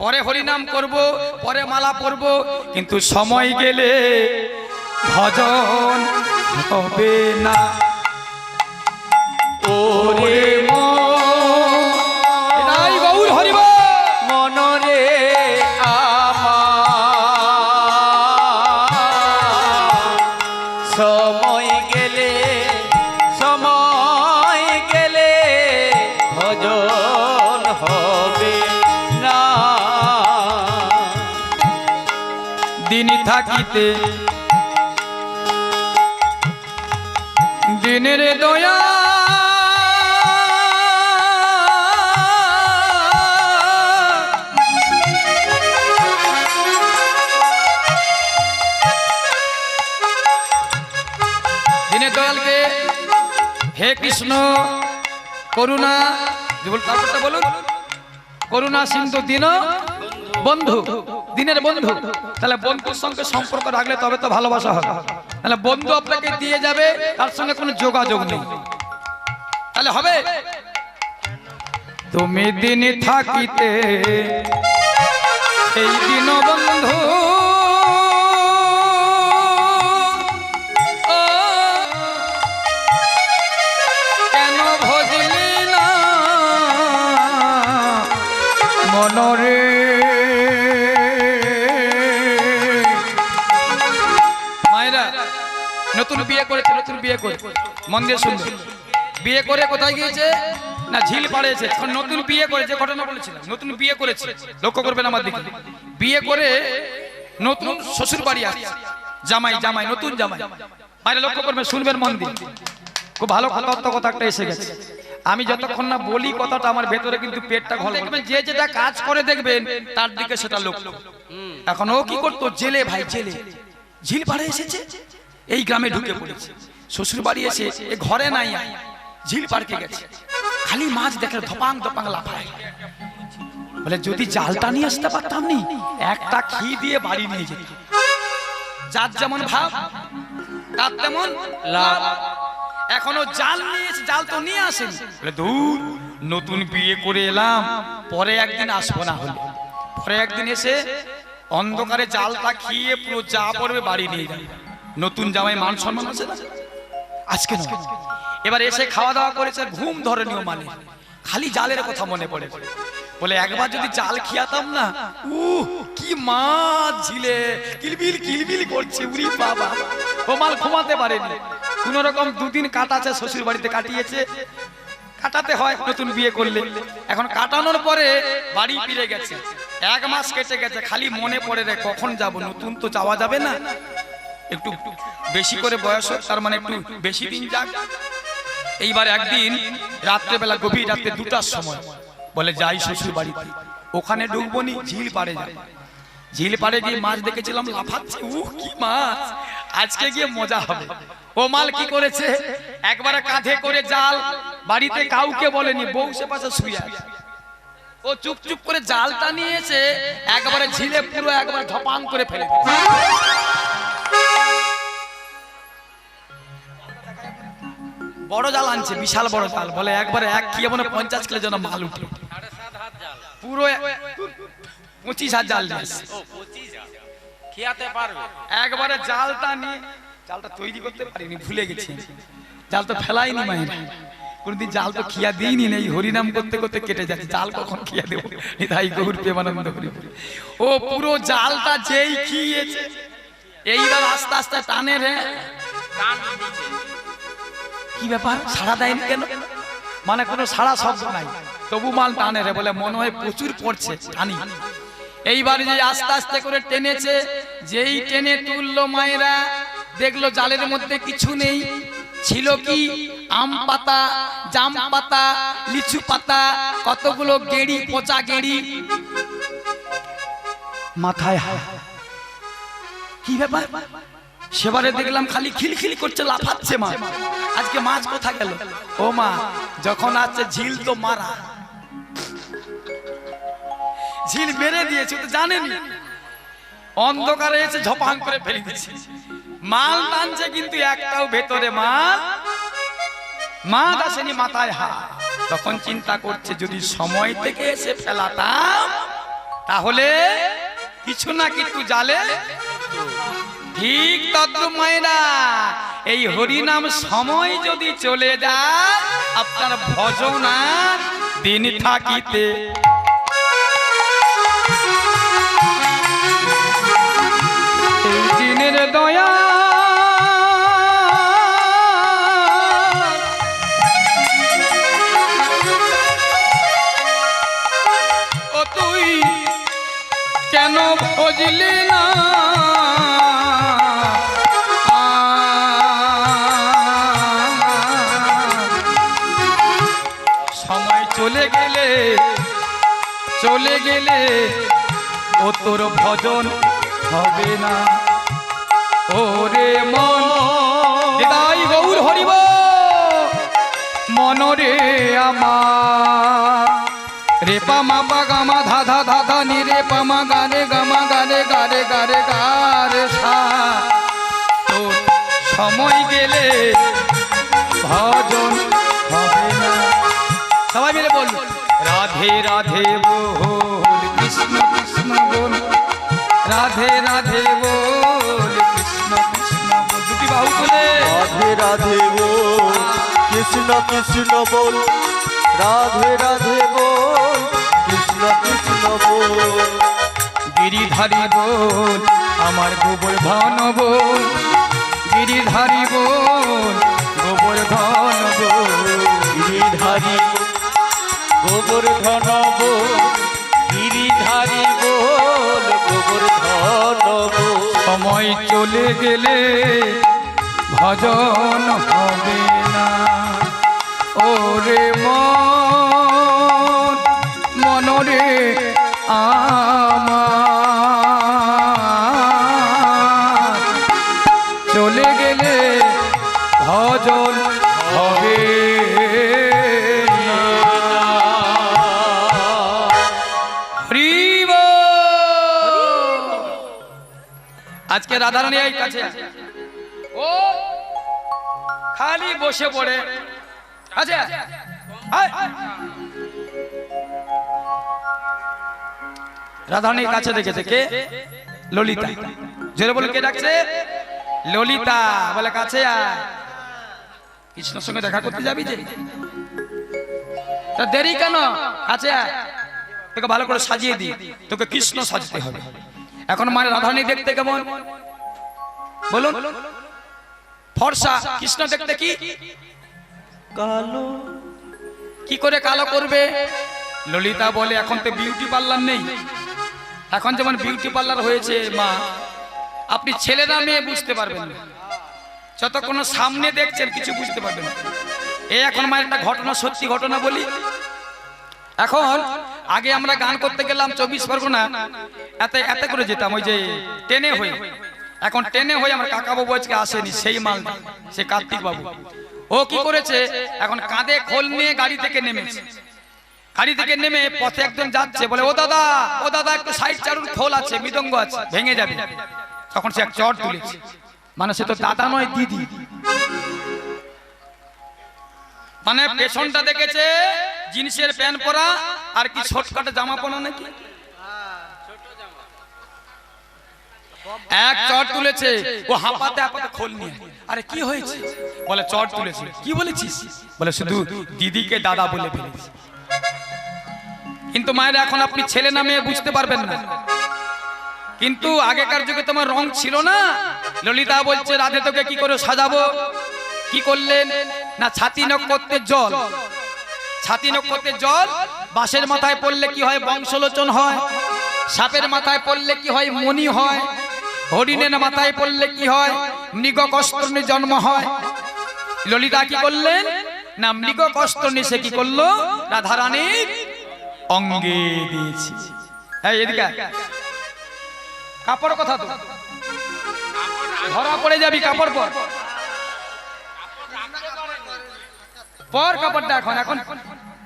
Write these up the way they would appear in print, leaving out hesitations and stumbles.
পরে হরিনাম করব, পরে মালা পরব, কিন্তু সময় গেলে ভজন হবে না। ওরে মন গৌর হরিব মনরে সময় গেলে ভজন হবে না। দিন থাকিতে দিনের দয়া দিনের দয়ালকে হে কৃষ্ণ করুণা বলুন, করুণা সিন্ধু দিন বন্ধু, দিনের বন্ধু। তাহলে বন্ধুর সঙ্গে সম্পর্ক রাখলে তবে তো ভালোবাসা হবে। তাহলে বন্ধু আপনাকে দিয়ে যাবে, তার সঙ্গে কোনো যোগাযোগ নেই, তাহলে হবে? তুমি দিন থাকিতে এই দিন বন্ধু কেন ভজলি না মনরে। মায়েরা নতুন বিয়ে করেছে, নতুন বিয়ে করে মন দিয়ে শুনবে, বিয়ে করে কোথায় গিয়েছে না ঝিল পাড়েছে। নতুন বিয়ে করে, যে ঘটনা বলেছিলাম, নতুন বিয়ে করেছে, লক্ষ্য করবেন আমার দিকে, বিয়ে করে নতুন শ্বশুর বাড়ি আসছে, জামাই জামাই নতুন জামাই। মায়েরা লক্ষ্য করবেন, শুনবেন মন দিয়ে, খুব ভালো কথা একটা এসে গেছে। আমি যতক্ষণ না বলি কথাটা আমার ভেতরে কিন্তু পেটটা ঘল। দেখবেন যে যেটা কাজ করে দেখবেন তার দিকে সেটা লক্ষ্য। এখন ও কি করতো, জেলে ভাই জেলে, ঝিল পাড়ে এসেছে, এই গ্রামে ঢুকে পড়েছে, শ্বশুর বাড়ি এসে এ ঘরে নাই, ঝিল পাড়কে গেছে, খালি মাছ দেখে ধপাং ধপাং লাফায়। বলে যদি জালটা নিয়ে আসতে পারতাম নি, একটা খি দিয়ে বাড়ি নিয়ে যেত। যার যেমন ভাব তার তেমন লাভ। এখনো জাল নিয়েছে, জাল তো নিয়ে আসেনি। বলে দূর, নতুন বিয়ে করে এলাম, পরে একদিন আসবো না হলে। পরে একদিন এসে অন্ধকারে জালটা খেয়ে পুরো যা পড়বে বাড়ি নিয়ে যাবে। নতুন জামাই মান সম্মান আছে না, আজকে নয়। এবার এসে খাওয়া দাওয়া করেছে, ঘুম ধরেনিও, মানে খালি জালের কথা মনে পড়ে। বলে একবার যদি জাল খিয়াতাম না, কি মাছ ঝিলে কিলবিল কিলবিল করছে, উরি বাবা। গোমাল ঘুমাতে পারেনি, কোন রকম দুদিন কাটাচ্ছে, শ্বশুর বাড়িতে কাটিয়েছে, কাটাতে হয় নতুন বিয়ে করলে। এখন কাটানোর পরে বাড়ি ফিরে গেছে, 1 মাস কেটে গেছে, খালি মনে পড়ে রে কখন যাব, নতুন তো যাওয়া যাবে না, একটু বেশি করে বয়স হোক, তার মানে একটু বেশি দিন যাক। এইবার একদিন রাত্রেবেলা, গভীর রাত্রে 2টার সময় বলে যাই শ্বশুর বাড়িতে, ওখানে ঢুকবো নি, ঝিল পাড়ে যাই। ঝিল পাড়ে গিয়ে মাছ দেখেছিলাম লাফাচ্ছে, কি মাছ, আজকে গিয়ে মজা হবে। ও মাল কি করেছে, একবারে কাঁধে করে জাল, বাড়িতে কাউকে বলেনি, বউ সে পাশে শুয়ে আছে, ও চুপ চুপ করে জালটা নিয়েছে, একবারে ঝিলে পুরো একবার ধপাং করে ফেলে দিয়েছে। বড় জাল আনছে, বিশাল বড় জাল, বলে একবারে এক কি মনে 50 কিলো যেন মাল উঠে, পুরো 25,000 জাল নিয়েছে। একবারে জালটা নিয়ে, জালটা তৈরি করতে পারিনি, ভুলে গেছি, জাল তো ফেলাইনি মায়ের, কোনদিন জাল তো খিয়া দিইনি, নেই হরিনাম করতে করতে কেটে যাচ্ছে, জাল কখন খিয়া দেবো, তাই গৌর প্রেমানন্দ করি। ও পুরো জালটা যেই খিয়েছে, এইবার আস্তে আস্তে টানে রে, কি ব্যাপার সাড়া দেয়নি কেন, মানে কোনো সাড়া শব্দ নাই, তবু মাল টানে রে, বলে মনে হয় প্রচুর পড়ছে, টানি। এইবার যে আস্তে আস্তে করে টেনেছে, যেই টেনে তুললো মায়েরা, দেখলো জালের মধ্যে কিছু নেই, ছিল কি আম পাতা, জাম পাতা, লিচু পাতা, কতগুলো গেড়ি, পচা গেড়ি। মাথায় কি ব্যাপার, সেবারে দেখলাম খালি খিলখিল করছে, লাফাচ্ছে মাছ, আজকে মাছ কোথা গেল? ও মা, যখন আছে ঝিল তো মারা, ঝিল মেরে দিয়েছে, তো জানেনি, অন্ধকারে এসে ঝপাং করে ফেলে দিয়েছে। মাল টানছে কিন্তু একটাও ভেতরে মাছ আসেনি, মাথায় হাত। তখন চিন্তা করছে যদি সময় থেকে এসে ফেলাতাম তাহলে কিছু না কিছু জালে ঠিক তদ্রূপ মায়েরা এই হরিনাম সময় যদি চলে যায় আপনার ভজন আর দিন থাকিতে এই দিনের দয়া ও তুই কেন ভজলি না সময় চলে গেলে ও তোর ভজন হবে না ওরে মন হৃদয় গৌর হরিব মনরে আমার রে পামা পা গামা ধা ধা ধা ধা নি রে পামা গারে গামা গারে গারে গারে গারে সা তোর সময় গেলে ভজন হবে না সবাই মিলে বল রাধে রাধে বল কৃষ্ণ কৃষ্ণ বল রাধে রাধে বল কৃষ্ণ কৃষ্ণ বল দুটি বাহু তুলে রাধে রাধে বল কৃষ্ণ কৃষ্ণ বল রাধে রাধে বল কৃষ্ণ কৃষ্ণ বল গিরিধারী বল আমার গোবর্ধন বল গিরিধারী বল গোবর্ধন বল গিরিধারী গোবর্ধন বল গিরিধারী বল গোবর্ধন বল সময় চলে গেলে ভজন হবে না ওরে মনরে আমার চলে গেলে ভজন হবে না। হরি বল। আজকে রাধারানী এই কাছে ও খালি বসে পড়ে আচ্ছা রাধারানীর কাছে দেখেছে কে ললিতা জোরে বলে কে ডাকছে ললিতা বলে কাছে আয় কৃষ্ণের সঙ্গে দেখা করতে যাবি যে তা দেরি কেন কাছে আয় তোকে ভালো করে সাজিয়ে দি তোকে কৃষ্ণ সাজতে হবে এখন মানে রাধারানী দেখতে কেমন বলুন ফর্সা কৃষ্ণ দেখতে কি কালো কি করে কালো করবে ললিতা বলে এখন তো বিউটি পার্লার নেই এখন যেমন বিউটি পার্লার হয়েছে মা আপনি ছেলে না মেয়ে বুঝতে পারবেন না যতক্ষণ সামনে দেখছেন কিছু বুঝতে পারবেন না এই এখন মায়ের একটা ঘটনা সত্যি ঘটনা বলি এখন আগে আমরা গান করতে গেলাম 24 পরগনা এতে করে যেতাম ওই যে ট্রেনে হয়ে এখন ট্রেনে হয়ে আমার কাকা বাবু আজকে আসেনি সেই মাল সে কার্তিক বাবু ও কি করেছে এখন কাঁধে খোল নিয়ে গাড়ি থেকে নেমেছে গাড়ি থেকে নেমে পথে একজন যাচ্ছে বলে ও দাদা একটু সাইড চারুন খোল আছে মৃদঙ্গ আছে ভেঙে যাবে তখন সে এক চট তুলেছে মানে সে তো দাদা নয় দিদি মানে পেছনটা দেখেছে জিন্সের প্যান্ট পরা আর কি ছোটখাটো জামা পরা নাকি এক চট তুলেছে ও হাঁপাতে খোল নিয়ে আরে কি হয়েছে বলে চট তুলেছে কি বলেছিস বলে শুধু দিদিকে দাদা বলে ফেলেছি কিন্তু মায়ের এখন আপনি ছেলে না মেয়ে বুঝতে পারবেন না কিন্তু আগেকার যুগে তোমার রং ছিল না ললিতা বলছে রাধে তোকে কি করে সাজাবো কি করলেন না ছাতি নক্ষত্রের জল ছাতি নক্ষত্রের জল বাঁশের মাথায় পড়লে কি হয় বংশলোচন হয় সাপের মাথায় পড়লে কি হয় মণি হয় হরিণের মাথায় পড়লে কি হয় মৃগকস্ত্রণী জন্ম হয় ললিতা কি করলেন না মৃগকস্ত্রণী সে কি করলো রাধারানীর অঙ্গে দিয়েছি হ্যাঁ এদিকে কাপড় কথা তো ধরা পড়ে যাবি কাপড় পর কাপড়টা এখন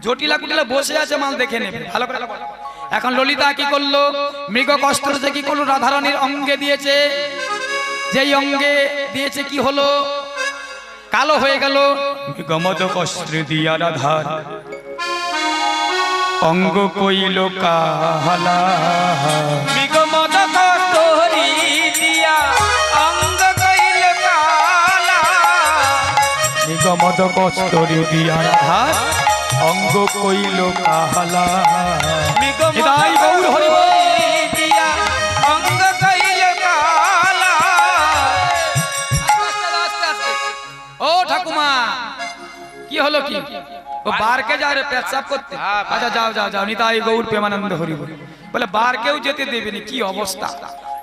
জটিলা কুটিলা বসে আছে মাল দেখে নেবে ভালো করে এখন ললিতা কি করলো মৃগকস্ত্র যে কি করলো রাধারানীর অঙ্গে দিয়েছে যেই অঙ্গে দিয়েছে কি হলো কালো হয়ে গেল মৃগমদ কস্ত্র দিয়া রাধার অঙ্গ কইল কালা মৃগমদ কষ্টরি দিয়া অঙ্গ কইল কালা নিগমদ কষ্টরি দিয়া রাধার অঙ্গ কইল কালা নিতাই গৌর হরি বল। দিয়া অঙ্গ কইল কালা। ও ঠাকুমা কি হলো কি ও বারকে যা রে পেশাব করতে আচ্ছা যাও যাও যাও নিতাই গৌর প্রেমানন্দ হরি বল বলে বারকেও যেতে দেবেনি কি অবস্থা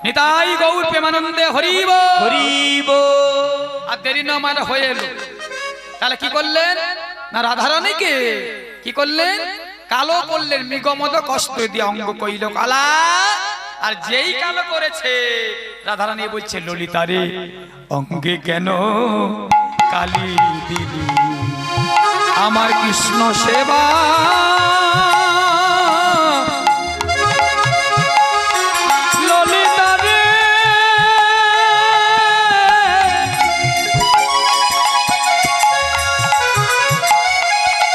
নিতাই গৌর প্রেমানন্দে হরি বল হরিব আর দেরি না মানে হয়ে এলো তাহলে কি করলেন না রাধারানীকে কি করলেন কালো করলেন মৃগমদ কষ্ট দিয়ে অঙ্গ কইল কালা আর যেই কালো করেছে রাধারানী বলছে ললিতা রে অঙ্গে কেন কালি দিলি আমার কৃষ্ণ সেবা ললিতা রে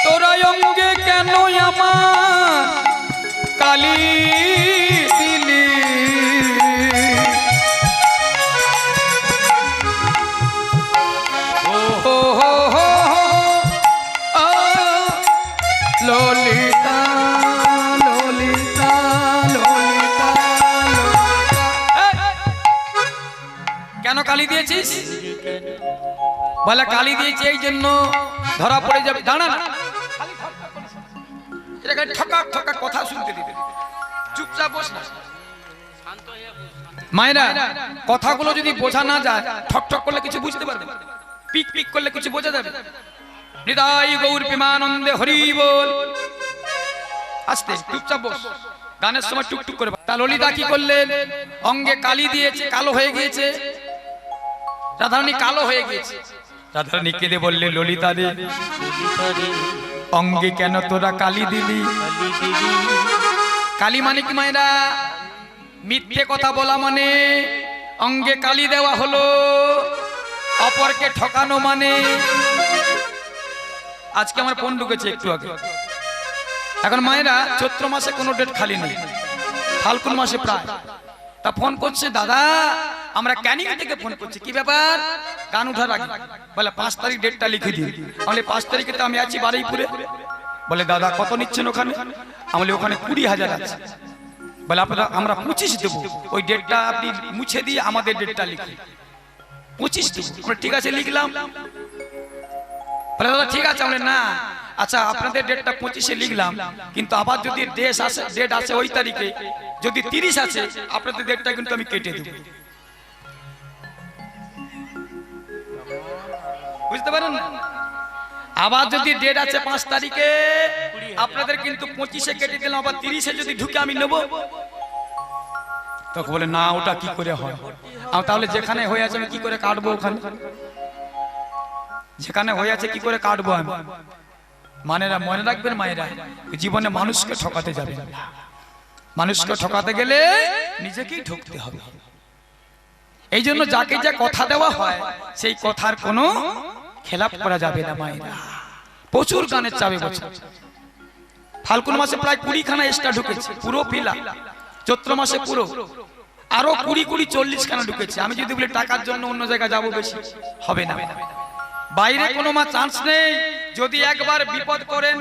তোরা অঙ্গে কেন আমার কালি দিলি ও হো হো হো আ, ললিতা ললিতা ললিতা এই, কেন কালি দিয়েছিস বলে কালি দিয়েছি এই জন্য ধরা পড়ে যাবে জানা না এটাকে ঠকা ঠকা কথা শুনতে দিবে চুপচাপ বস না মায়েরা কথাগুলো যদি বোঝা না যায় ঠক ঠক করলে কিছু বুঝতে পারবে না, পিক পিক করলে কিছু বোঝা যাবে হৃদয় গৌর প্রেমানন্দে হরি বল আস্তে চুপচাপ বস গানের সময় টুকটুক করে তা ললিতা কি করলেন অঙ্গে কালি দিয়েছে কালো হয়ে গিয়েছে রাধারানী কালো হয়ে গিয়েছে রাধারানী কেঁদে বললে ললিতা রে অঙ্গে কেন তোরা কালি দিলি কালি মানে কি মায়েরা মিথ্যে কথা বলা মানে অঙ্গে কালি দেওয়া হলো অপরকে ঠকানো মানে আজকে আমার ফোন ঢুকেছে একটু আগে এখন মায়েরা চৈত্র মাসে কোনো ডেট খালি নেই ফাল্গুন মাসে প্রায় তা ফোন করছে দাদা আমরা ক্যানিং থেকে ফোন করছি কি ব্যাপার গান উঠার আগে বলে 5 তারিখ ডেটটা লিখে দিই বলে 5 তারিখে তো আমি আছি বারুইপুরে বলে দাদা কত নিচ্ছেন ওখানে আমলে ওখানে 20,000 আছে বলে আপনারা আমরা 25 দেব ওই ডেটটা আপনি মুছে দিয়ে আমাদের ডেটটা লিখুন 25 দেব আমরা ঠিক আছে লিখলাম বলে দাদা ঠিক আছে আমরা না আচ্ছা আপনাদের ডেটটা 25 এ লিখলাম কিন্তু আবার যদি ডেট আছে ওই তারিখে যদি 30 আছে আপনাদের ডেটটা কিন্তু আমি কেটে দেব বুঝতে পারেন না আবার যদি ডেট আছে 5 তারিখে আপনাদের কিন্তু 25 এ কেটে দিলাম আবার 30 এ যদি ঢুকে আমি নেব তখন বলে না ওটা কি করে হয় তাহলে যেখানে হয়ে আছে আমি কি করে কাটবো ওখানে যেখানে হয়ে আছে কি করে কাটবো আমি মানেরা মনে রাখবেন মায়েরা জীবনে মানুষকে ঠকাতে যাবেন না মানুষকে ঠকাতে গেলে নিজেকেই ঠকতে হবে এই জন্য যাকে যা কথা দেওয়া হয় সেই কথার কোনো খেলাপ করা যাবে না মায়েরা প্রচুর গানের চাবে বছর ফাল্গুন মাসে প্রায় 20খানা এক্সট্রা ঢুকেছে পুরো ফিলা চৈত্র মাসে পুরো আরো 20-40 খানা ঢুকেছে আমি যদি বলি টাকার জন্য অন্য জায়গায় যাবো বেশি হবে না বাইরে কোনো মা চান্স নেই যদি একবার বিপদ করেন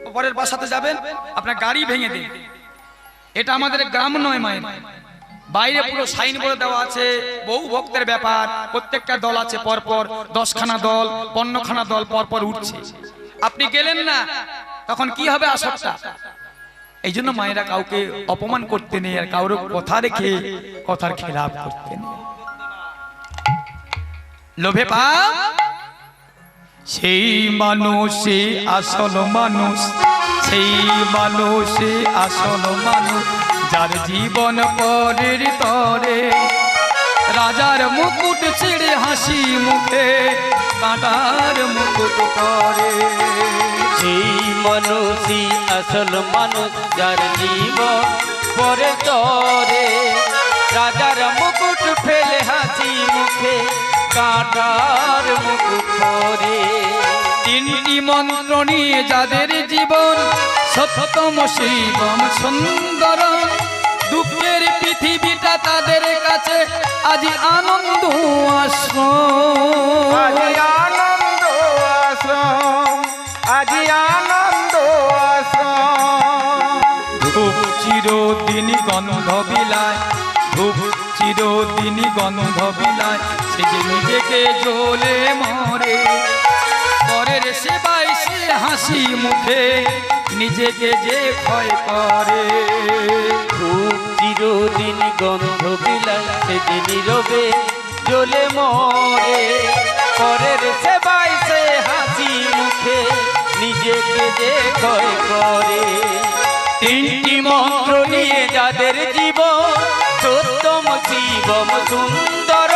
পরের বাসাতে যাবেন আপনার গাড়ি ভেঙে দিন এটা আমাদের গ্রাম নয় মায়ের বাইরে পুরো সাইন বোর্ড দেওয়া আছে বহু ভক্তের ব্যাপার প্রত্যেকটা দল আছে পরপর 10খানা দল 15খানা দল পরপর উঠছে আপনি গেলেন না তখন কি হবে আসরটা এই জন্য মায়েরা কাউকে অপমান করতে নেই আর কারোর কথা রেখে কথার খেলাপ করতে নেই লোভে পাপ সেই মানুষে আসল মানুষ সেই মানুষে আসল মানুষ যার জীবন পরের তরে রাজার মুকুট ছিঁড়ে হাসি মুখে কাঁটার মুকুট করে সেই মানুষই আসল মানুষ যার জীবন পরে তরে রাজার মুকুট ফেলে হাসি মুখে কাঁটার মুকুট করে তিনটি মন্ত্র নিয়ে যাদের জীবন সত্যম শিবম সুন্দর, দুঃখের পৃথিবীটা তাদের কাছে আজ আনন্দ আশ্রম। আজি আনন্দ আশ্রম, আজি আনন্দ আশ্রম। ধূপ চিরদিন গন্ধ বিলায়, ধূপ চিরদিন গন্ধ বিলায়, সে যে নিজেকে জ্বলে মরে, পরের সেবায় সে হাসি মুখে নিজেকে যে ক্ষয় করে। খুব চিরদিন গন্ধ বিলায়, সে যে নীরবে জ্বলে মরে, পরের সেবায় সে হাসি মুখে নিজেকে যে ক্ষয় করে। তিনটি মন্ত্র নিয়ে যাদের জীবন সত্যম শিবম সুন্দর,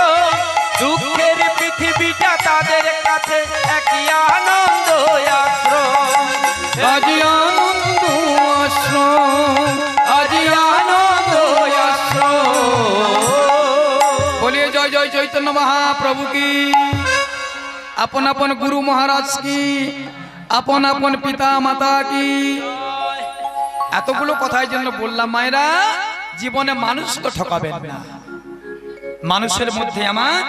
দুঃখের পৃথিবীটা তাদের কাছে একই আনন্দ আশ্রম। আজি আনন্দ আশ্রম, আজি আনন্দ আশ্রম। বলিয়ে জয় জয় চৈতন্য মহাপ্রভু কি, আপন আপন গুরু মহারাজ কি, আপন আপন পিতা মাতা কি। এতগুলো কথার জন্য বললাম মায়েরা, জীবনে মানুষকে ঠকাবেন না। মানুষের মধ্যে আমার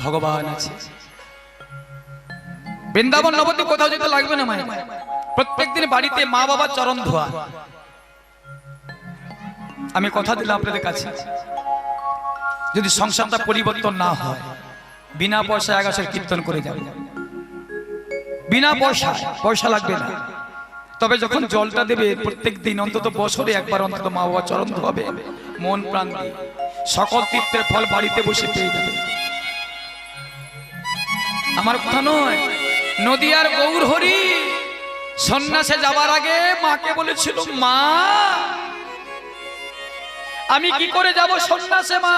ভগবান আছে। বৃন্দাবন নবদ্বীপ কোথাও যেতে লাগবে না মায়ের, প্রত্যেকদিন বাড়িতে মা বাবার চরণ ধোয়া। আমি কথা দিলাম আপনাদের কাছে, যদি সংসারটা পরিবর্তন না হয়, বিনা পয়সায় আকাশের কীর্তন করে যাবে, বিনা পয়সা লাগবে না। তবে যখন জলটা দেবে প্রত্যেক দিন অন্তত বছরে একবার অন্তত মা বাবা চরণ ধোয়াবে, মন প্রাণ দিয়ে সকল তীর্থের ফল বাড়িতে বসে পেয়ে যাবে। আমার কথা নয়, নদিয়ার গৌর হরি সন্ন্যাসে যাবার আগে মাকে বলেছিল, মা আমি কি করে যাব সন্ন্যাসে, মা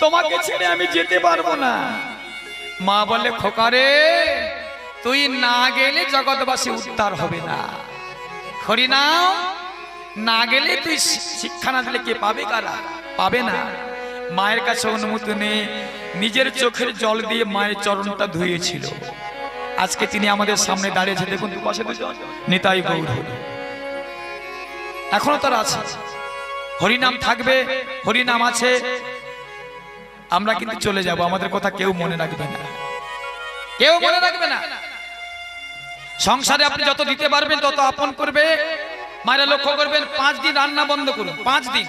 তোমাকে ছেড়ে আমি যেতে পারবো না। মা বলে, খোকারে তুই না গেলে জগৎবাসী উদ্ধার হবে না। হরিনাম না গেলে তুই শিক্ষা না দিলে কে পাবে, কারা পাবে না। মায়ের কাছে অনুমতি নেই, নিজের চোখের জল দিয়ে মায়ের চরণটা ধুয়েছিল। আজকে তিনি আমাদের সামনে দাঁড়িয়েছে, দেখুন পাশে দুজন নিতাই গৌর হরি, এখনো তার আছে। হরিনাম থাকবে, হরিনাম আছে, আমরা কিন্তু চলে যাব, আমাদের কথা কেউ মনে রাখবে না, কেউ মনে রাখবে না। সংসারে আপনি যত দিতে পারবেন তত আপন করবে। মায়েরা লক্ষ্য করবেন, 5 দিন রান্না বন্ধ করুন, 5 দিন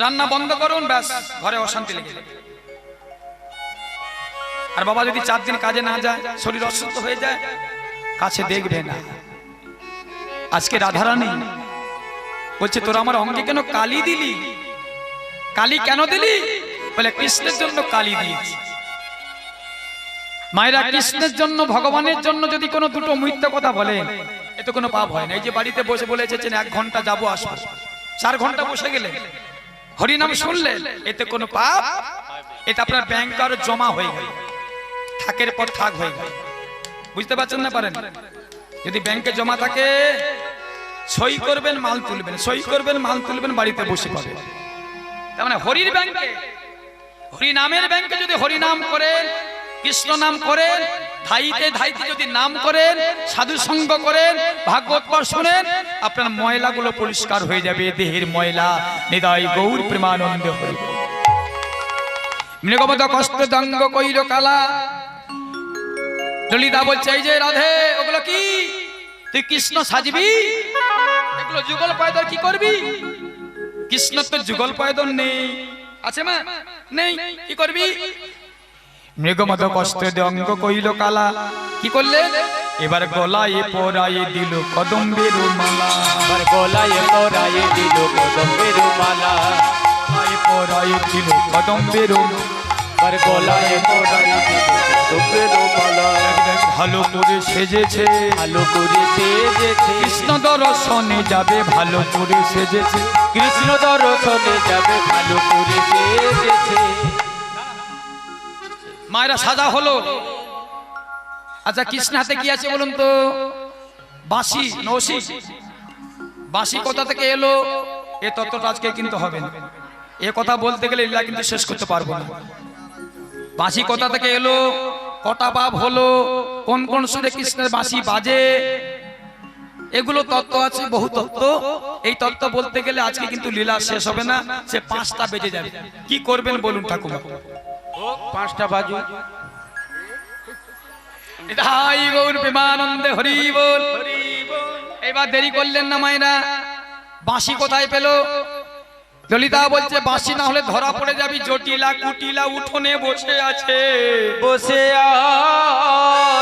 রান্না বন্ধ করুন, ব্যাস ঘরে অশান্তি লেগে যাবে। আর বাবা যদি 4 দিন কাজে না যায়, শরীর অসুস্থ হয়ে যায়, কাছে দেখবে না। আজকে রাধারানী বলছে, তোরা আমার অঙ্গে কেন কালি দিলি? কালি কেন দিলি? বলে, কৃষ্ণের জন্য কালি দিয়েছি। মায়েরা কৃষ্ণের জন্য, ভগবানের জন্য যদি কোনো দুটো মিথ্যা কথা বলে, এতে কোনো পাপ হয় না। এই যে বাড়িতে বসে বলে এসেছেন 1 ঘন্টা যাবো আসবো, 4 ঘন্টা বসে গেলে হরিনাম শুনলেন, এতে কোনো পাপ, এটা আপনার ব্যাংকে আরো জমা হয়ে গেল, থাকের পর থাক হয়ে গেল। বুঝতে পারছেন না? পারেন? যদি ব্যাংকে জমা থাকে, সই করবেন মাল তুলবেন, সই করবেন মাল তুলবেন, বাড়িতে বসে পাবেন। তার মানে হরির ব্যাংকে, হরিনামের ব্যাংকে যদি হরিনাম করেন, কৃষ্ণ নাম করেন, ধাইতে ধাইতে যদি নাম করেন, সাধু সঙ্গ করেন, ভাগবত পাঠ শুনেন, আপনার ময়লাগুলো পরিষ্কার হয়ে যাবে, দেহের ময়লা। নিতাই গৌর প্রেমানন্দ হরি। মৃগবত কষ্ট দঙ্গ কইল কালা। ললিতা বলছে, এই যে রাধে, ওগুলো কি তুই কৃষ্ণ সাজবি? এগুলো যুগল পায়দর কি করবি? কৃষ্ণ তো যুগল পায়দর নেই, আছে মা? নেই, কি করবি? মৃগমত কষ্ট দঙ্গ কইল কালা। কি করলে? এবার গলায় পরায়ে দিল কদম্বের মালা। এবার গলায় পরায়ে দিল কদম্বের মালা। গলায় পরায়ে দিল কদম্বের, এবার গলায় পরায়ে দিল কদম্বের মালা। ভালো করে সেজেছে, ভালো করে সেজেছে, কৃষ্ণ দর্শনে যাবে, ভালো করে সেজেছে, কৃষ্ণ দর্শনে যাবে, ভালো করে সেজেছে। মায়েরা সাজা হলো। আচ্ছা, কৃষ্ণ হাতে কি আছে বলুন তো? বাঁশি, নৌশি। বাঁশি কোথা থেকে এলো? এ তত্ত্বটা আজকে কিন্তু হবে না। এ কথা বলতে গেলে লীলা কিন্তু শেষ করতে পারবো না। বাঁশি কোথা থেকে এলো, কটা পাপ হলো, কোন কোন সুরে কৃষ্ণের বাঁশি বাজে, এগুলো তত্ত্ব আছে, বহু তত্ত্ব। এই তত্ত্ব বলতে গেলে আজকে কিন্তু লীলা শেষ হবে না, সে 5টা বেজে যাবে। কি করবেন বলুন ঠাকুমা? 5টা বাজু। এটাই গৌর প্রেমানন্দে হরি বল। এবার দেরি করলেন না মায়েরা, বাঁশি কোথায় পেল? ললিতা বলছে বাঁশি না হলে ধরা পড়ে যাবি, জটিলা কুটিলা উঠোনে বসে আছে, বসে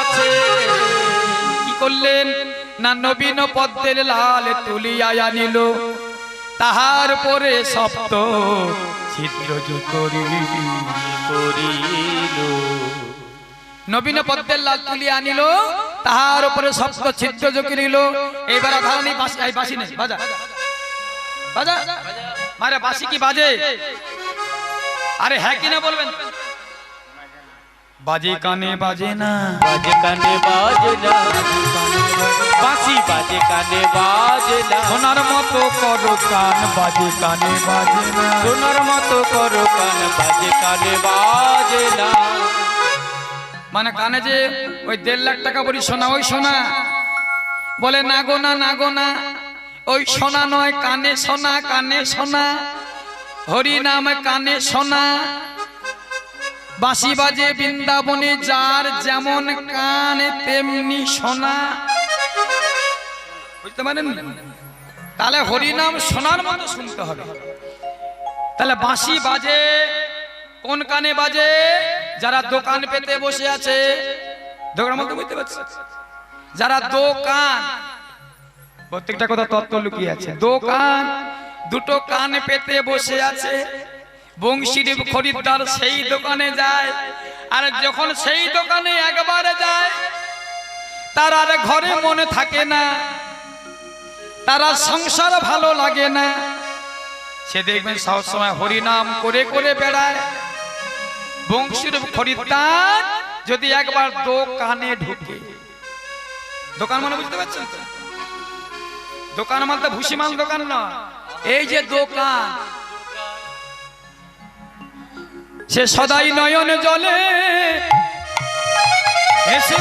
আছে। কি করলেন না নবীন পদ্মের লাল তুলিয়া আনিল, তাহার পরে সপ্ত ছিদ্র করিল। নবীন পদ্মের লাল তুলিয়া আনিল, তাহার উপরে সপ্ত ছিদ্র করিল। এইবার রাধারানী বাঁশি, এই বাঁশি নেই, বাজা বাজা মারে, বাঁশি কি বাজে? আরে হ্যাঁ কিনা বলবেন? বাজে কানে বাজে না, বাজে কানে বাজে না, বাঁশি বাজে কানে বাজে না। সোনার মতো করো কান, বাজে কানে বাজে না। সোনার মতো করো কান, বাজে কানে বাজে না। মানে কানে যে ওই 1.5 লাখ টাকা বলি সোনা, ওই সোনা বলে না গো না, না গো না, ওই সোনা নয়, কানে সোনা, কানে সোনা, হরি নাম কানে সোনা। বাঁশি বাজে বৃন্দাবনে, যার যেমন কান তেমনি সোনা। বুঝতে পারেন? তাহলে হরি নাম সোনার মতো শুনতে হবে। তাহলে বাঁশি বাজে কোন কানে বাজে? যারা দোকান পেতে বসে আছে, দোকান মধ্যে বুঝতে পারছি, যারা দোকান, প্রত্যেকটা কথা তত্ত্ব লুকিয়ে আছে। দোকান দুটো কান পেতে বসে আছে, বংশীর খরিদ্দার সেই দোকানে যায়, আর যখন সেই দোকানে একবারে যায় তার আর ঘরে মনে থাকে না, তারা সংসার ভালো লাগে না। সে দেখবেন সব সময় হরিনাম করে করে বেড়ায়। বংশীর খরিদ্দার যদি একবার দোকানে ঢুকে, দোকান মানে বুঝতে পারছেন তো? দোকান মানে ভুসি মাল দোকান না, এই যে দোকান, সে সদাই নয়নে জলে এসে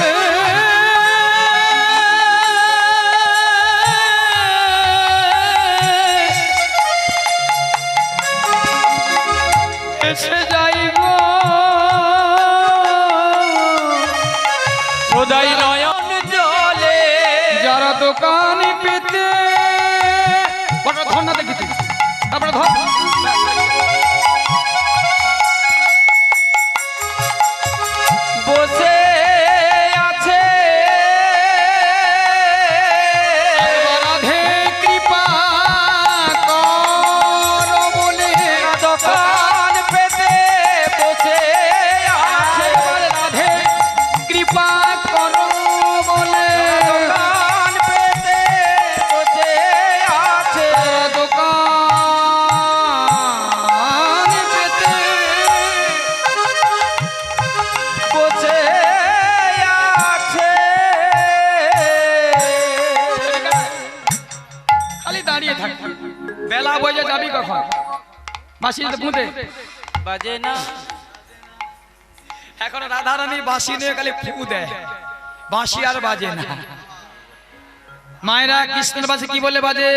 এসে যাইব, সদাই নয়ন জলে। যারা দোকান পেতে ধর না, দেখি তুই তারপরে ধর। বসে আছে রাধে কৃপা কর বলে, দোকান পেতে বসে আছে। রাধে কৃপা কর বলে, দোকান পেতে বসে আছে। দোকান পেতে বসে আছে। খালি দাঁড়িয়ে থাকবি, বেলা বইয়ে যাবি কখন? বাঁশি পুঁতে বাজে না। এখন রাধারানী বাঁশি নিয়ে খালি ফু দেয়, বাঁশি আর বাজে না। মায়েরা কৃষ্ণের বাঁশি কি বলে বাজে?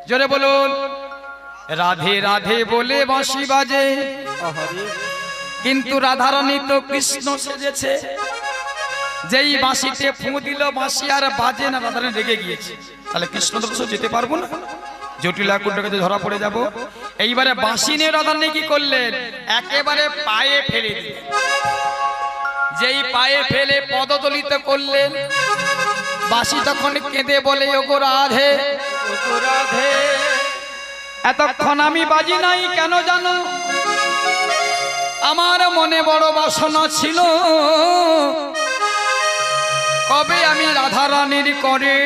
জোরে বলুন। রাধে রাধে বলে বাঁশি বাজে, কিন্তু রাধারানী তো কৃষ্ণ সেজেছে। যেই বাঁশিতে ফু দিল, বাঁশি আর বাজে না, রাধারানী রেগে গিয়েছে। তাহলে কৃষ্ণ তো যেতে পারবো না, জটিলা কুণ্ডের কাছে ধরা পড়ে যাব। এইবারে বাঁশি নিয়ে রাধারানী কি করলেন? একেবারে পায়ে ফেলে দিলেন। যেই পায়ে ফেলে পদদলিত করলেন, বাঁশি তখন কেঁদে বলে, ওগো রাধে, ওগো রাধে, এতক্ষণ আমি বাজি নাই কেন জানো? আমার মনে বড় বাসনা ছিল, কবে আমি রাধারানীর করে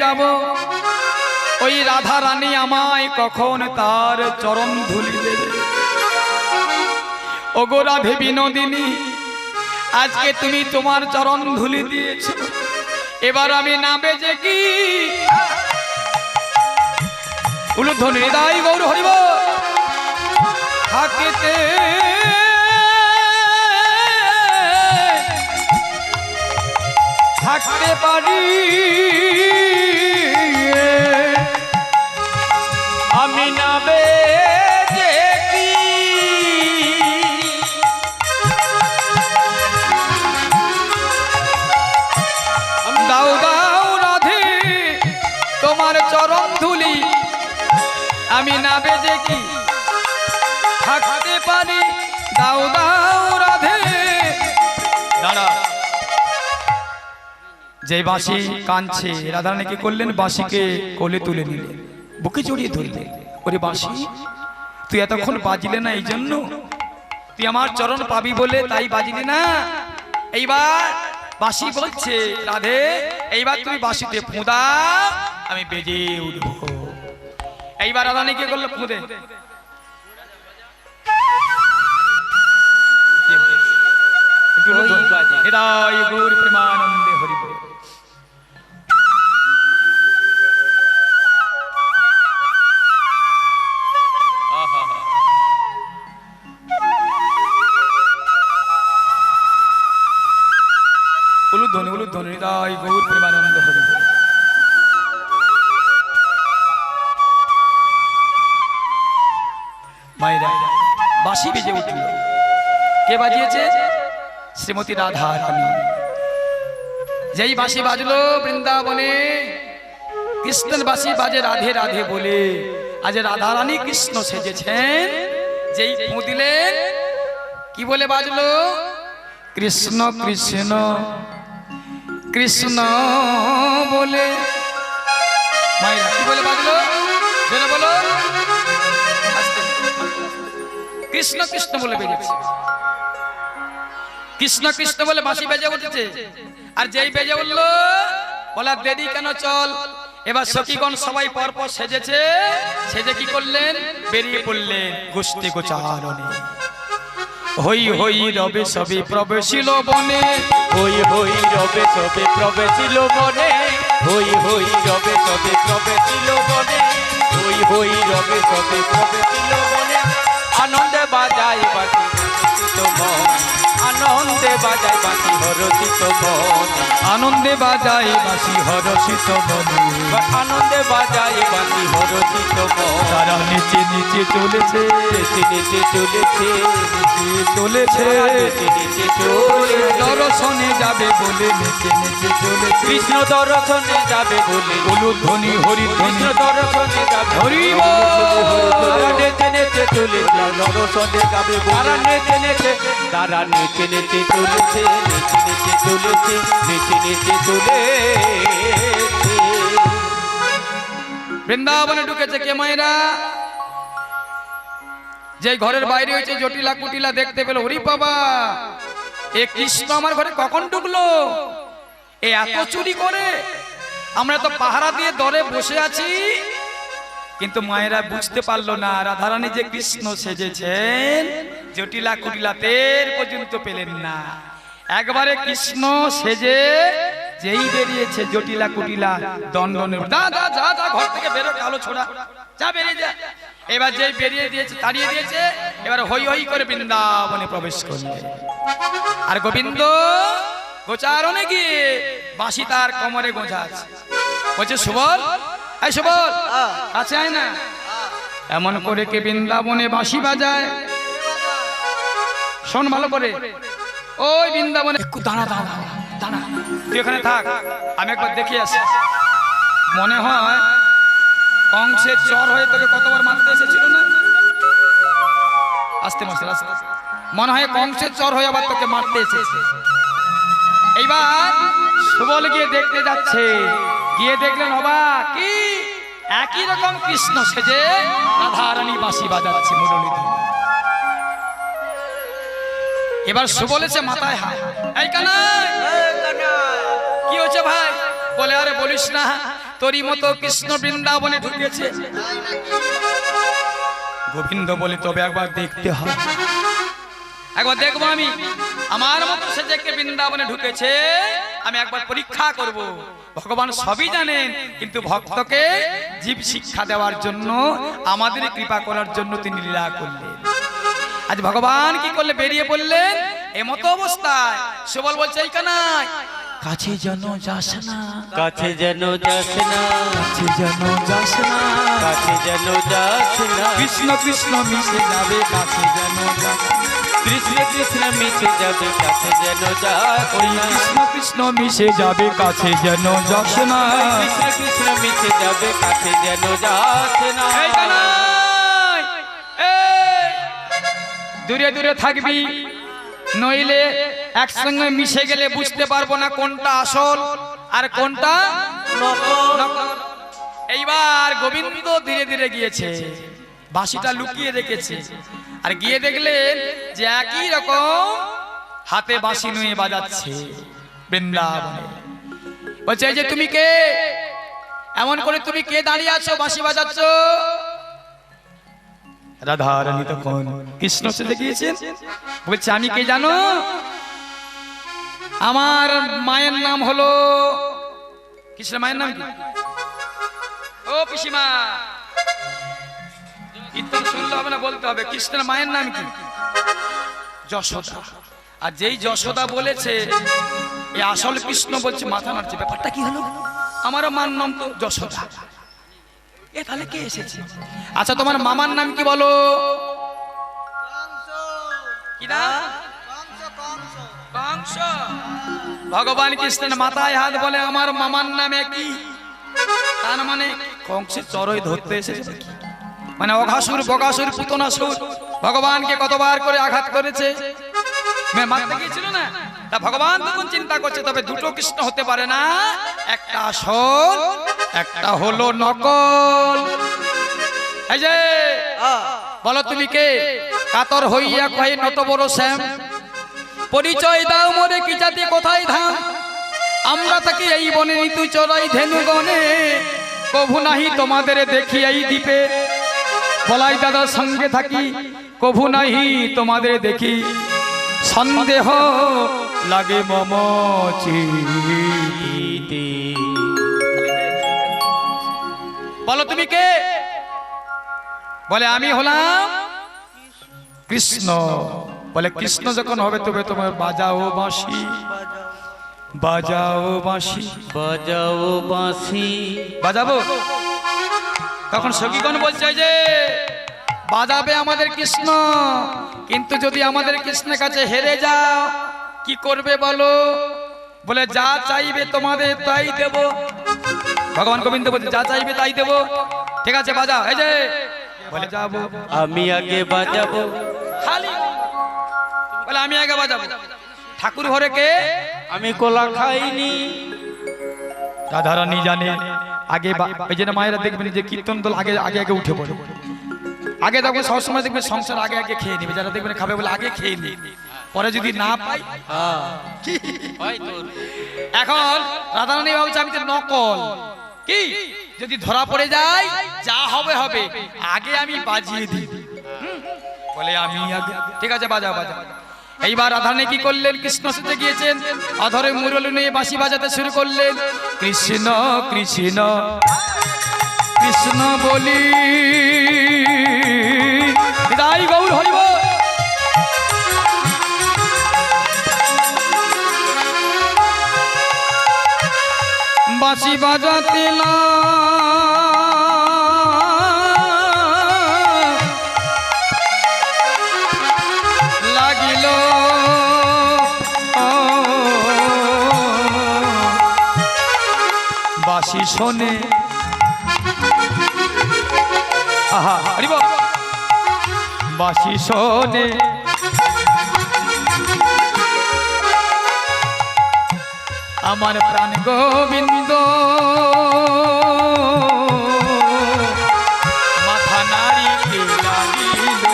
যাব। ওই রাধারানী আমায় কখন তার চরণ ধুলি দেবে। ওগো রাধে বিনোদিনী, আজকে তুমি তোমার চরণ ধুলি দিয়েছো, এবার আমি না বেজে কি উলুধ্বনি হৃদয় গৌর হরিব থাকিতে থাকতে পারি আমি না বেজে কি দাও দাও রাধে তোমার চরণ ধুলি আমি না বেজে কি থাকতে পারি দাও দাও রাধে দাঁড়া যে বাঁশি কাঁদছে রাধারানী কি করলেন বাঁশিকে কোলে তুলে নিলেন বুকে জড়িয়ে ধরলেন ওরে বাঁশি তুই এতক্ষণ বাজিলে না এই জন্য তুই আমার চরণ পাবি বলে তাই বাজিলি না এইবার বাঁশি বলছে রাধে এইবার তুমি বাঁশিতে ফুঁদা আমি বেজে উঠবো এইবার রাধারানী কি করলো ফুঁদে হৃদয় গৌর প্রেমানন্দে হরি বল উলুধ্বনি উলুধ্বনি হৃদয় গৌর প্রেমানন্দে হরি বল মায়েরা বাঁশি বেজে উঠল কে বাজিয়েছে শ্রীমতী রাধা রানী যেই বাঁশি বাজলো বৃন্দাবনে কৃষ্ণের বাঁশি বাজে রাধে রাধে বলে আজ রাধা রানী কৃষ্ণ সেজেছেন যেই ফুঁ দিলেন কি বলে বাজলো কৃষ্ণ কৃষ্ণ কৃষ্ণ বলে মায়েরা কি বলে বাজলো জোরে বলো কৃষ্ণ কৃষ্ণ বলে বেজেছে কৃষ্ণ কৃষ্ণ বলে বাঁশি বেজে উঠেছে আর যেই বেজে উঠলো বলা দেরি কেন চল এবার সখীগণ সবাই পরপর সেজেছে সেজে কি করলেন বেরিয়ে পড়লেন গোষ্ঠী গোচারণে হই হই রবে সবে প্রবেশিল বনে হই হই রবে সবে প্রবেশিল মনে হই হই রবে সবে প্রবেশিল মনে হই হই রবে সবে প্রবেশিল মনে আনন্দে বাজাই বাঁশি মন আনন্দে বাজাই বাঁশি হরষিত মন আনন্দে বাজাই বাঁশি হরষিত মনে আনন্দে বাজাই বাঁশি হরষিত মন তারা নিচে নিচে চলেছে নিচে নিচে চলেছে চলেছে নিচে নিচে চলেছে দর্শনে যাবে বলে নিচে নিচে চলেছে কৃষ্ণ দর্শনে যাবে বলে উলুধ্বনি হরিধ্বনি কৃষ্ণ দর্শনে যাবে হরি তারা নেচে নেচে চলেছে দর্শনে যাবে তারা নেচে নেচে তারা নেচে নেচে চলেছে নেচে নেচে চলেছে নেচে নেচে চলেছে বৃন্দাবনে ঢুকেছে কে মায়েরা যে ঘরের বাইরে হয়েছে জটিলা কুটিলা দেখতে পেল হরি বাবা এ কৃষ্ণ আমার ঘরে কখন ঢুকলো এ এত চুরি করে আমরা তো পাহারা দিয়ে দরে বসে আছি কিন্তু মায়েরা বুঝতে পারলো না রাধারানী যে কৃষ্ণ সেজেছেন জটিলা কুটিলা তের পর্যন্ত পেলেন না একবারে কৃষ্ণ সেজে যেই বেরিয়েছে জটিলা কুটিলা দণ্ডনে যা যা যা যা ঘর থেকে বেরো কালো ছোড়া যা বেরিয়ে যা এবার যেই বেরিয়ে দিয়েছে তাড়িয়ে দিয়েছে এবার হই হই করে বৃন্দাবনে প্রবেশ করলে আর গোবিন্দ গোচারণে গিয়ে বাঁশি তার কোমরে গোঁজা আছে বলছে সুবল এই সুবল কাছে আয় না এমন করে কে বৃন্দাবনে বাঁশি বাজায় শোন ভালো করে ওই বৃন্দাবনে একটু দাঁড়া দাঁড়া দাঁড়া তুই এখানে থাক আমি একবার দেখে আসি মনে হয় কংসের জ্বর হয়ে তোকে কতবার মারতে এসেছিল না আস্তে মাস্টার আস্তে মনে হয় কংসের জ্বর হয়ে আবার তোকে মারতে এসেছে এইবার সুবল গিয়ে দেখতে যাচ্ছে গিয়ে দেখলেন অবাক কি একই রকম কৃষ্ণ সেজে রাধারানী বাঁশি বাজাচ্ছে মুরলী ধরে। এবার সুবলেছে মাথায় হাত এই কানাই কি হচ্ছে ভাই বলে আরে বলিস না তোরই মতো কৃষ্ণ বৃন্দাবনে ঢুকেছে গোবিন্দ বলে তবে একবার দেখতে হবে একবার দেখবো আমি আমার মতো সেজে কে বৃন্দাবনে ঢুকেছে আমি একবার পরীক্ষা করব ভগবান সবই জানেন কিন্তু ভক্তকে জীব শিক্ষা দেওয়ার জন্য আমাদের কৃপা করার জন্য তিনি লীলা করলেন আজ ভগবান কি করলে বেরিয়ে পড়লেন এমতো অবস্থায় সুবল বলছে এই কানাই কাছে যেন যাস না, কাছে যেন যাস না, কাছে যেন যাস না, কাছে যেন যাস না, কৃষ্ণ কৃষ্ণ মিশে যাবে কাছে যেন যাস না, কৃষ্ণ কৃষ্ণ মিশে যাবে কাছে যেন যাস ওই না, কৃষ্ণ কৃষ্ণ মিশে যাবে কাছে যেন যাস না। কৃষ্ণ কৃষ্ণ মিশে যাবে কাছে যেন যাস না। এই কানাই, এই, দূরে দূরে থাকবি, নইলে একসঙ্গে মিশে গেলে বুঝতে পারবো না কোনটা আসল আর কোনটা নকল। এইবার গোবিন্দ ধীরে ধীরে গিয়েছে, বাঁশিটা লুকিয়ে রেখেছে, আর গিয়ে দেখলেন যে একই রকম হাতে বাঁশি নিয়ে বাজাচ্ছে বৃন্দাবনে। বলছে এই যে তুমি কে, এমন করে তুমি কে দাঁড়িয়ে আছো বাঁশি বাজাচ্ছ? রাধারানী তখন কৃষ্ণ সেজে গিয়েছেন। বলছে আমি কে জানো? আমার মায়ের নাম হলো, কৃষ্ণের মায়ের নাম কি? ও পিসিমা, কীর্তন শুনলে হবে না, বলতে হবে কৃষ্ণের মায়ের নাম কি? যশোদা। আর যেই যশোদা বলেছে এই আসল কৃষ্ণ বলছে মাথা নাড়ছে, ব্যাপারটা কি হলো? আমারও মার নাম তো যশোদা, এ তাহলে কে এসেছে? আচ্ছা তোমার মামার নাম কি বলো? কি নাম? কংস। ভগবান কৃষ্ণের মাথায় হাত বলে আমার মামার নামে কি? তার মানে কংসের চরই ধরতে এসেছে, মানে অঘাসুর বগাসুর পুতনাসুর ভগবানকে কতবার করে আঘাত করেছে, মারতে গিয়েছিল না? তা ভগবান তখন চিন্তা করছে তবে দুটো কৃষ্ণ হতে পারে না, একটা আসল একটা হলো নকল। এই যে বলো তুমি কে? কাতর হইয়া কয় নত বড় শ্যাম, পরিচয় দাও মোরে কি জাতি কোথায় ধাম, আমরা থাকি এই বনে ঋতু চড়াই ধেনু গনে, কভু নাহি তোমাদের দেখি এই দ্বীপে, বলাই দাদার সঙ্গে থাকি কভু নাহি তোমাদের দেখি, সন্দেহ লাগে মম চিতে। বলো তুমি কে? বলে আমি হলাম কৃষ্ণ। বলে কৃষ্ণ যখন হবে তবে তোমার বাজাও বাঁশি, বাজাও বাঁশি, বাজাও বাঁশি। বাজাবো? তখন সখীগণ বলছে যে বাজাবে আমাদের কৃষ্ণ, কিন্তু যদি আমাদের কৃষ্ণের কাছে হেরে যাও কি করবে বলো? বলে যা চাইবে তোমাদের তাই দেব। ভগবান গোবিন্দ বলছে যা চাইবে তাই দেব। ঠিক আছে বাজাও। এই যে বলে যাবো, আমি আগে বাজাবো। খালি বলে আমি আগে বাজাবো। ঠাকুর ঘরে কে? আমি কোলা খাইনি। রাধারানী জানে আগে, ওই জন্য মায়েরা দেখবেন যে কীর্তন দল আগে আগে আগে উঠে পড়ে, আগে দেখবেন সবসময় দেখবেন সংসার আগে আগে খেয়ে নেবে, যারা দেখবেন খাবে বলে আগে খেয়ে নি, পরে যদি না পাই। এখন রাধারানী ভাবছে আমি তো নকল, কি যদি ধরা পড়ে যায় যা হবে হবে, আগে আমি বাজিয়ে দিই। বলে আমি আগে, ঠিক আছে বাজাও বাজাও। এইবার রাধারানী কি করলেন? কৃষ্ণ সেজে গিয়েছেন, অধরে মুরলি নিয়ে বাঁশি বাজাতে শুরু করলেন। কৃষ্ণ কৃষ্ণ কৃষ্ণ বলি বিদায় গৌর হরিব। বাঁশি বাজাতে লাগিল, বাঁশি শোনে আহা হরিব, বাঁশি শোনে আমার প্রাণ গোবিন্দ, মাথা নাড়িয়ে লাগিল।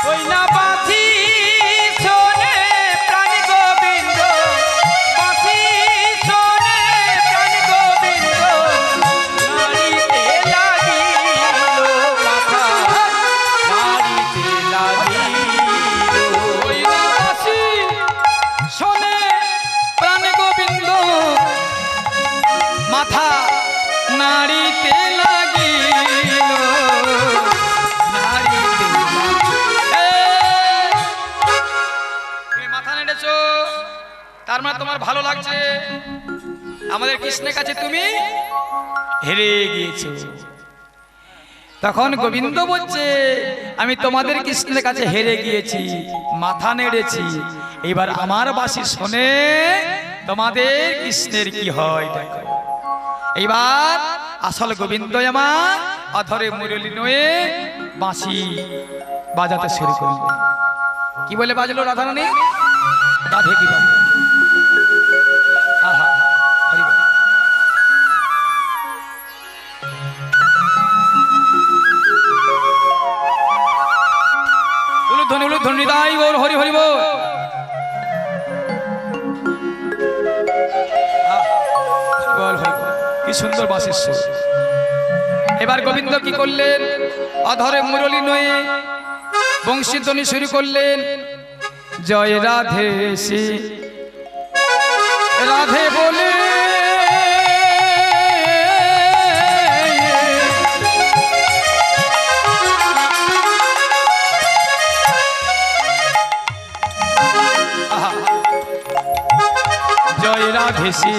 ওই না বাঁশি শোনে প্রাণ গোবিন্দ, বাঁশি শোনে প্রাণ গোবিন্দ, নাড়িতে লাগিল মাথা, নাড়িতে লাগিল। ওই না বাঁশি শোনে প্রাণ গোবিন্দ, মাথা ভালো লাগছে আমাদের কৃষ্ণের কাছে তুমি হেরে গিয়েছো। তখন গোবিন্দ বলছে আমি তোমাদের কৃষ্ণের কাছে হেরে গিয়েছি, মাথা নেড়েছি, এবার আমার বাঁশি শোনে তোমাদের কৃষ্ণের কি হয় দেখো। এইবার আসল গোবিন্দ আমার অধরে মুরলী নয়ে বাঁশি বাজাতে শুরু করল। কি বলে বাজলো রাধারানী? রাধে কি বাজলো? আহা হরি বল। উলুধ্বনি উলুধ্বনি তাই গৌর হরি হরি বল। বল হরি বল। কি সুন্দর বাঁশির সুর। এবার গোবিন্দ কি করলেন? অধরে মুরলী নয়ে বংশীধ্বনি শুরু করলেন। জয় রাধে শ্রী রাধে বলে জয় রাধে শ্রী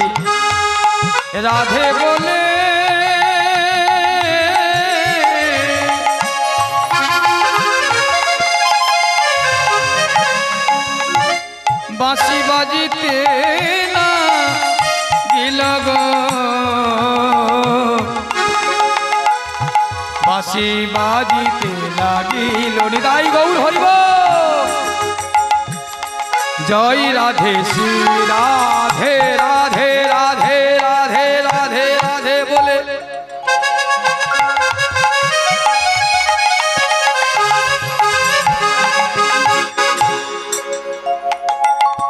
রাধে বলে বাঁশি বাজিতে না গিল গো, বাঁশি বাজিতে লাগিল নিতাই গৌর হরিব। জয় রাধে শ্রী রাধে রাধে রাধে রাধে রাধে রাধে বলে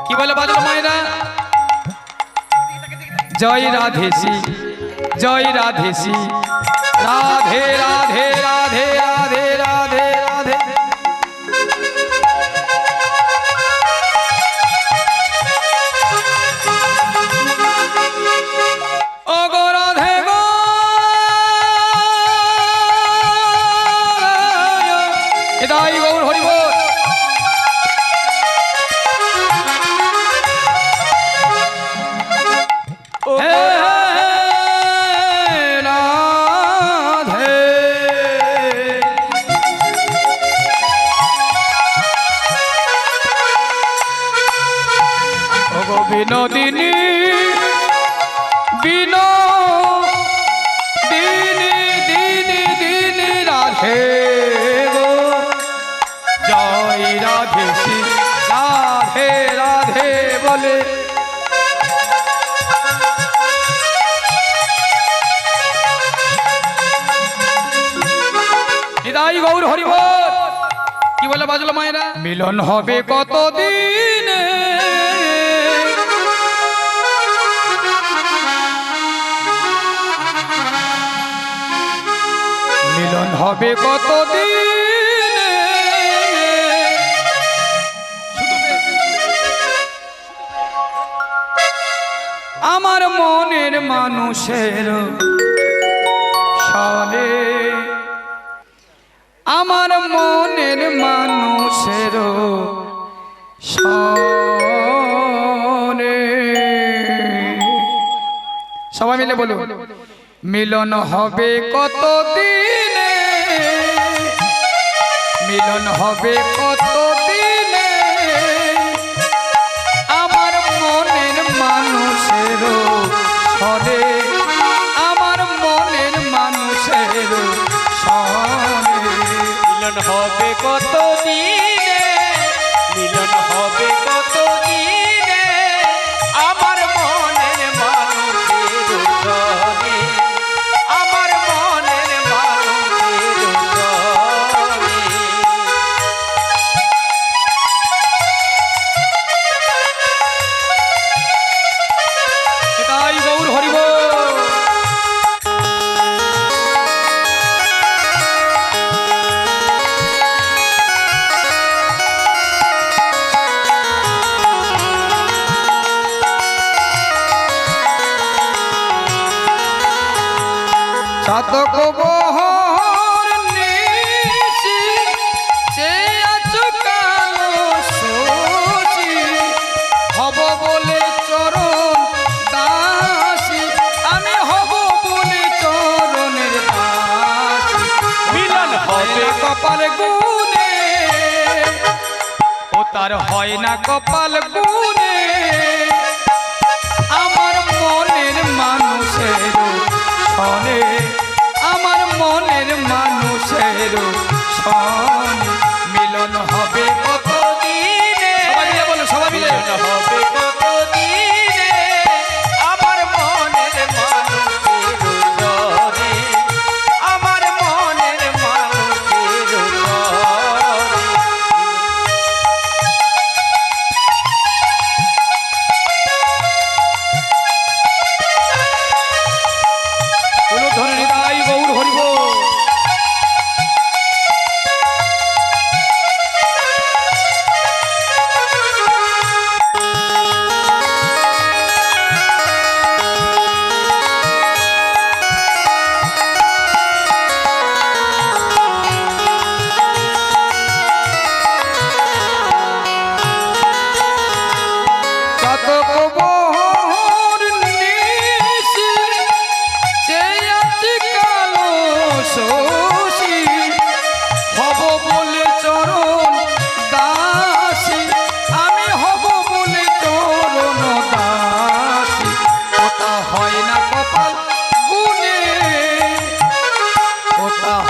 কি বলে বাজলো মায়েরা? জয় রাধে শ্রী জয় রাধে শ্রী রাধে রাধে রাধে রাধে রাধে রাধে। ও গো রাধে গো এদাই গৌর হরি বল। বিনোদিনী বিনোদিনী দিনী দিনী রাধে গো জয় রাধে শ্রী রাধে রাধে বলে নিতাই গৌর হরি বল। কি বলে বাজলো মায়েরা? মিলন হবে কতদিন মিলন হবে কতদিন আমার মনের মানুষের সনে, আমার মনের মানুষের সনে। সবাই মিলে বলো মিলন হবে কতদিনে, মিলন হবে কতদিনে আমার মনের মানুষের সনে, আমার মনের মানুষের সনে। মিলন হবে কত দিনে, মিলন হবে কত দিনে আমার মনের মানুষের সনে, আমার মনের মানুষের সনে। তাই গৌর হরি বল। সাতক বহর নিশি সে আছো কালো শোষী হব বলে চরণ হবে কপাল গুনে, ও তার হয় না কপাল গুনে, আমার মনের মানুষের সনে, আমার মনের মানুষের সনে মিলন হবে কত দিনে, সবাই মিলে বলো, সবাই মিলে হবে কত দিনে আমার মনের মানুষের জনে, আমার মনের মানুষের জনে। বলো ধরে নিতাই গৌর হরিব।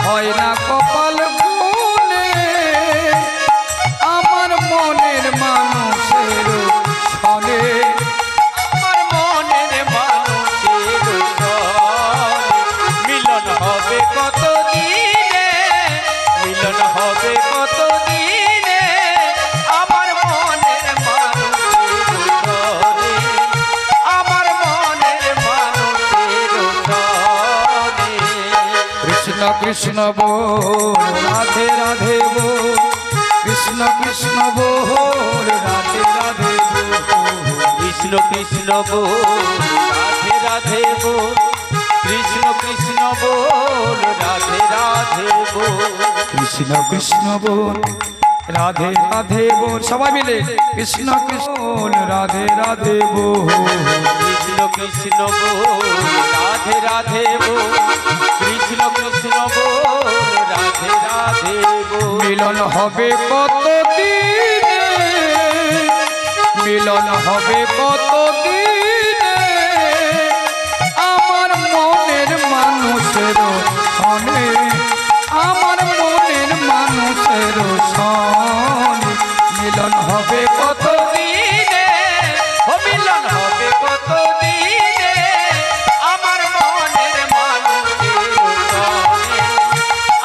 হয় না কপাল গুনে, আমার মনের মানুষের সনে, আমার মনের মানুষের জনে মিলন হবে কত দিনে, মিলন হবে কত দিনে আমার মনের মানুষের জনে, আমার মনের মানুষের জনে। কৃষ্ণ কৃষ্ণ বল রাধে রাধে বল, কৃষ্ণ কৃষ্ণ বল রাধে রাধে বল, কৃষ্ণ কৃষ্ণ বল রাধে রাধে বল, কৃষ্ণ কৃষ্ণ বল রাধে রাধে বল, কৃষ্ণ কৃষ্ণ বল রাধে রাধে বল, সবাই মিলে কৃষ্ণ কৃষ্ণ বল রাধে রাধে বল, কৃষ্ণ কৃষ্ণ বল রাধে রাধে বল, কৃষ্ণ কৃষ্ণ বল রাধে রাধে বল। মিলন হবে কত দিনে, মিলন হবে কত দিনে, আমার মনের মানুষের সনে, আমার মনের মানুষের সনে মিলন হবে কত দিনে ও মিলন হবে কত দিনে আমার মনের মানুষের জনে,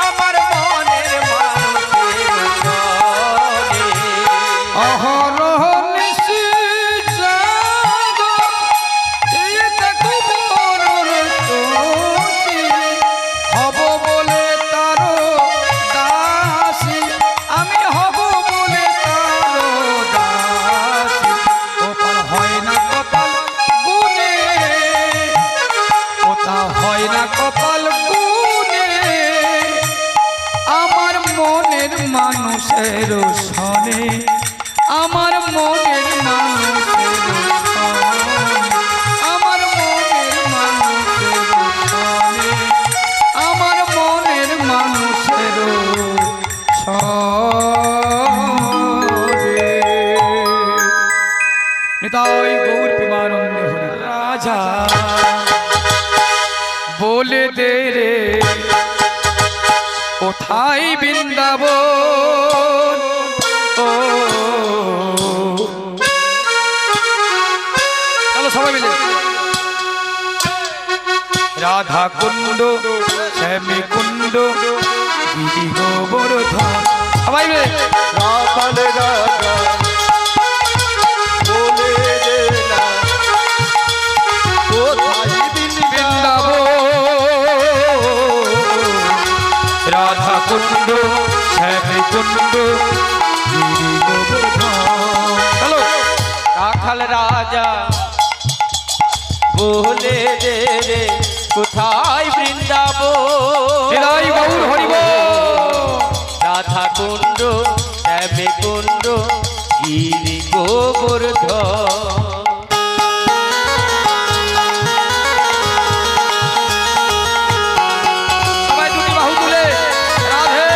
আমার মনের মানুষের জনে। অহরহ নিশি জাগ, এই দেখো মরণ তোষী, হব বলে তারো দাসী, আমি হব বলে তারো দাসী, ওপার হয় না কপাল গুনে, ওটা হয় না কপাল গুনে, আমার মনের মানুষের সনে, আমার মনের মানুষের সনে, আমার মনের মানুষের সনে, আমার মনের মানুষের সনে। নিতাই গৌর প্রেমানন্দে হরি। রাজা বলে দে রে কোথায় বৃন্দাবন, ও চলো সবাই মিলে রাধা কুণ্ড শ্যামী কুণ্ড গিরি গোবর্ধন, সবাই মিলে রাখাল রাজা বলে দে না কোথায় বৃন্দাবন, রাধা কুণ্ড শ্যামী কুণ্ড গিরি গোবর্ধন, চলো রাখাল রাজা বলে দে রে কোথায় বৃন্দাবন, নিতাই গৌর হরি বল। রাধা কুণ্ড শ্যামে কুণ্ড গিরি গোবর্ধন। সবাই দুটি বাহু তুলে রাধে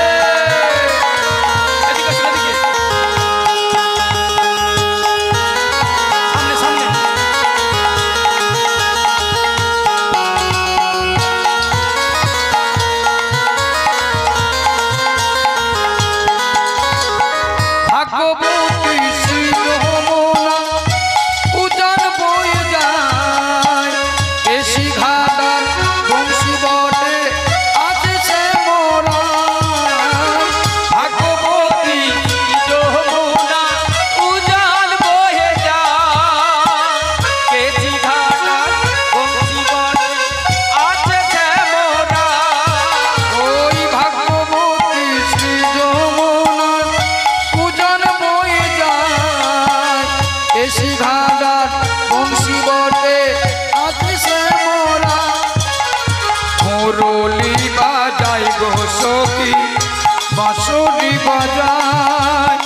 বাঁশরি বাজায়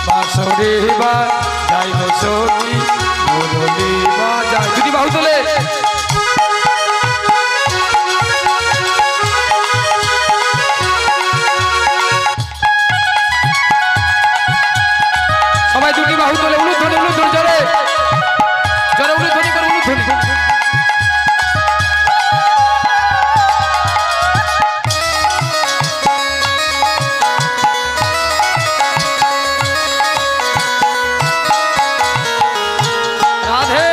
বাঁশরি বাজাই গো সখী মুরলি বাজায় যদি বাহু তোলে সবাই দুটি বাহু তোলে উলুধ্বনি জোরে জোরে উলুধ্বনি করে উলুধ্বনি রাধে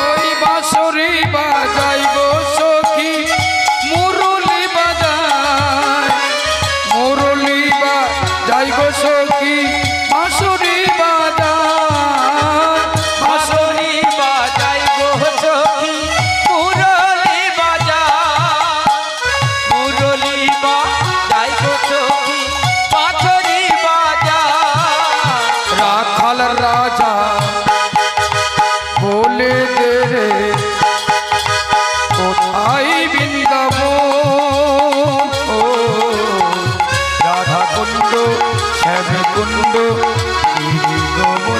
ওই বাঁশরি বাজাই গো সখী মুরলি বাজায় মুরলি বাজাই গো সখী বাঁশরি বাজায় বাঁশরি বাজাই গো সখী মুরলি বাজায় মুরলি বাজাই গো সখী বাঁশরি বাজায় রাখাল রাজা বলে দে রে কোথায় বৃন্দাবন ও রাধা কুণ্ড শ্যাম কুণ্ড গিরি গোবর্ধন